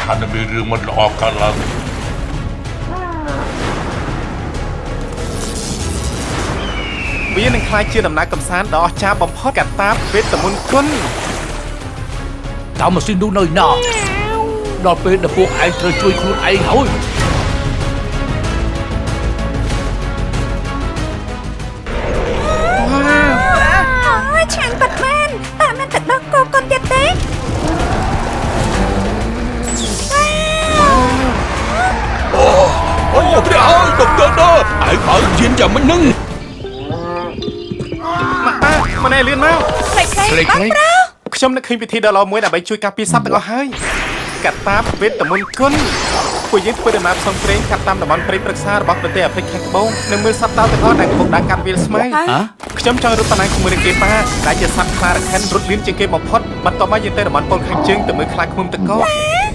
ทันมีเรื่องมันออกกันแล้วវានឹងខ្លាចជាដំណើរកំសាន្តដ៏អស្ចារ្យបំផុតកតាបវេទមន្តគុណតើម៉ាស៊ីននោះនៅណាដល់ពេលដែលពួកឯងត្រូវជួយខ្លួនឯងហើយឆ្ងាញ់បាត់មែនតើមិនទឹកដោះគោកូនទៀតទេអូយព្រះអើយដុកទ័រឯងបើជៀនយ៉ាងមិននឹងម៉ាក់ម៉ែលឿនមកផ្លេចខ្ញុំនឹកឃើញពិធីដ៏ល្អមួយដើម្បីជួយការពារសត្វទាំងអស់ហើយកតាបវេទមន្តគុណពួកយើងធ្វើដំណើរផ្សងព្រេងកាត់តាមតំបន់ព្រៃព្រឹក្សារបស់ប្រទេសអាហ្វ្រិកខាងត្បូងនិងមើលសត្វតោទាំងអស់ដែលកំពុងដើរកាត់វាលស្មៅខ្ញុំចង់រត់តំណែងជាមួយនឹងគេប៉ាដែលជាសត្វខ្លារខិនរត់លឿនជាងគេបំផុតបន្ទាប់មកយើងទៅតំបន់ពលខាងជើងទៅមើលខ្លាឃ្មុំតក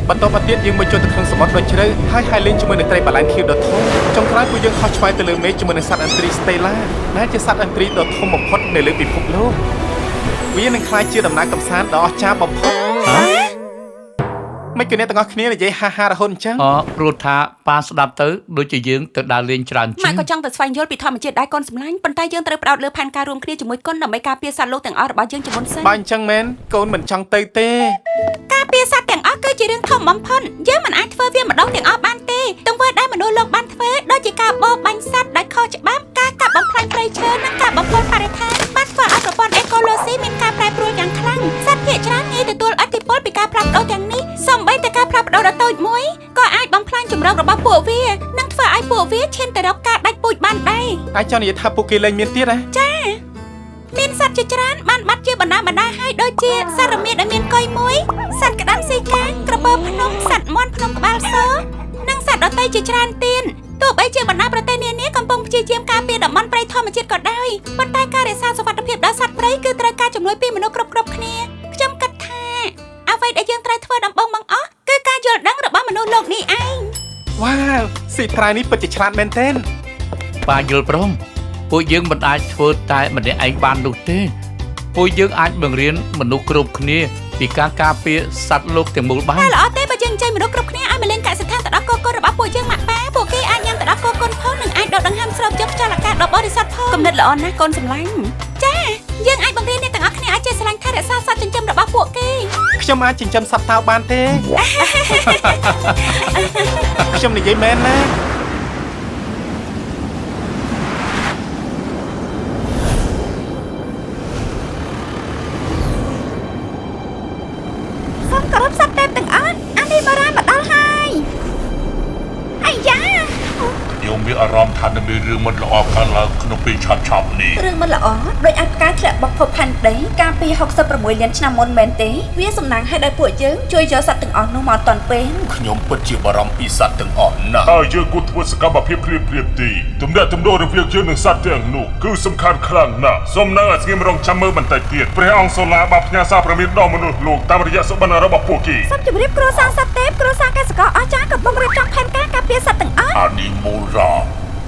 បន្ទាប់មកទៀតយើងមកចូលទៅក្នុងសមុទ្រដ៏ជ្រៅហើយលេងជាមួយនឹងត្រីបាឡែនខៀវដ៏ធំចុងក្រោយពួកយើងហោះឆ្វែងទៅលើមេឃជាមួយនឹងសត្វអន្ទ្រីស្តេឡាដែលជាសត្វអន្ទ្រីដ៏ធំបំផុតនៅលើពិភពលោកវានឹងក្លាយជាដំណើរកំសាន្តដ៏អស្ចារ្យបំផុតមិនគណៈទាំងអស់គ្នានិយាយហារហូតអញ្ចឹងព្រោះថាប៉ាស្ដាប់ទៅដូចជាយើងទៅដើរលេងច្រើនជាងម៉ាក់ក៏ចង់ទៅស្វែងយល់ពីធម្មជាតិដែរកូនសម្លាញ់ប៉ុន្តែយើងត្រូវផ្ដោតលើផែនការរួមគ្នាជាមួយកូនដើម្បីការពារសត្វលោកទាំងអស់របស់យើងជាមុនសិនបើអញ្ចឹងមែនកូនមិនចង់ទៅទេការពារសត្វទាំងអស់គឺជារឿងធំបំផុតយើងមិនអាចធ្វើវាម្ដងទាំងអស់បានទេទង្វើដែលមនុស្សលោកបានធ្វើដូចជាការបរបាញ់សត្វដោយខុសច្បាប់ការកាប់បំផ្លាញព្រៃឈើនិងការបំពុលបរិស្ថានបានធ្វើឲ្យប្រព័ន្ធអេកូឡូស៊ីមានការប្រែប្រួលយ៉ាងខ្លាំងសត្វភាគច្រើនងាយទទួលឥទ្ធិពលពីការផ្លាស់ប្ដូរទាំងនេះសូម្បីតែការផ្លាស់ប្ដូរដ៏តូចមួយក៏អាចបំផ្លាញជំរករបស់ពួកវានិងធ្វើឲ្យពួកវាឈានទៅរកការដាច់ពូជបានដែរអាចចង់និយាយថាពួកគេលែងមានទៀតហ៎ចាមានសត្វជាច្រើនបានបាត់ជាបណ្ដាហើយដូចជាសារមៀតដែលមានកុយមួយសត្វក្តាមស៊ីកាក្រពើភ្នំសត្វមាន់ភ្នំក្បាលសនិងសត្វដទៃជាច្រើនទៀតទោះបីជាបណ្ដាប្រទេសនានាកំពុងព្យាយាមការពារតំបន់ព្រៃធម្មជាតិក៏ដោយប៉ុន្តែការរក្សាសុវត្ថិភាពដល់សត្វព្រៃគឺត្រូវការជំនួយពីមនុស្សគ្រប់គ្នាខ្ញុំគិតថាអ្វីដែលយើងត្រូវធ្វើដំបូងបង្អស់គឺការយល់ដឹងរបស់មនុស្សលោកនេះឯងវ៉ាវស៊ីត្រាយនេះពិតជាឆ្លាតមែនទែនប៉ាយល់ព្រមពួកយើងមិនអាចធ្វើតែម្នាក់ឯងបាននោះទេពួកយើងអាចបង្រៀនមនុស្សគ្រប់គ្នាពីការការពារសត្វលោកទាំងមូលបានតែល្អទេបើយើងអញ្ជើញមនុស្សគ្រប់គ្នាឲ្យមកលេងកសិដ្ឋានទៅដល់គោកូនរបស់ពួកយើងម៉ាក់ប៉ាពួកគេអាចញ៉ាំទៅដល់គោកូនផងនិងអាចដកដង្ហើមស្រូបយកខ្យល់អាកាសដ៏បរិសុទ្ធផងគំនិតល្អណាស់កូនសម្លាញ់ចាយើងអាចបង្រៀនអ្នកទាំងអស់គ្នាឲ្យចេះស្រឡាញ់ថែរក្សាសត្វចិញ្ចឹមរបស់ពួកគេខ្ញុំអាចចិញ្ចឹមសត្វតោបានទេខ្ញុំនិយាយមែនណាសូមគោរពសត្វទេពទាំងអស់អានេះបារានមកដល់ហើយអាយ៉ាខ្ញុំមានអារម្មណ៍ថាមានរឿងមិនល្អកើតឡើងក្នុងពេលឆាប់នេះរឿងមិនល្អដោយអាចផ្កាធ្លាក់បុកភពផែនដីកាលពី66លានឆ្នាំមុនមែនទេវាសំណាងឲ្យដល់ពួកយើងជួយយកសត្វទាំងអស់នោះមកតាន់ពេលខ្ញុំពិតជាបារម្ភពីសត្វទាំងអស់ណាស់ហើយយើងគួរធ្វើសកម្មភាពភ្លាមទីទំនាក់ទំនងរវាងយើងនិងសត្វទាំងនោះគឺសំខាន់ខ្លាំងណាស់សូមនៅឲ្យស្ងៀមរងចាំមើលបន្តិចទៀតព្រះអង្គសូឡាបានផ្ញើសារព្រមានដល់មនុស្សលោកតាមរយៈសុបិនរបស់ពួកគេសូមជម្រាបគ្រួសារសត្វទេពគ្រួសារកសិករអស្ចារ្យកំពុងរៀបចំផែនការការពារសត្វទាំងអស់អានីមូរ៉ា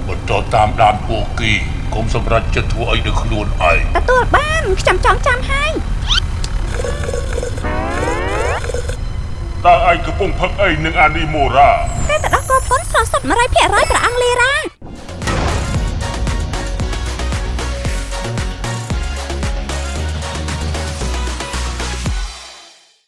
បន្តតាមដានពួកគេកុំសម្រេចចិត្តធ្វើអីដោយខ្លួនឯងទទួលបានខ្ញុំចង់ចាំហើយតើឯងកំពុងផឹកអីនឹងអានីមូរ៉ាតែទៅដល់កោផុនស្រស់សុទ្ធ 100% ព្រះអង្គលីរ៉ា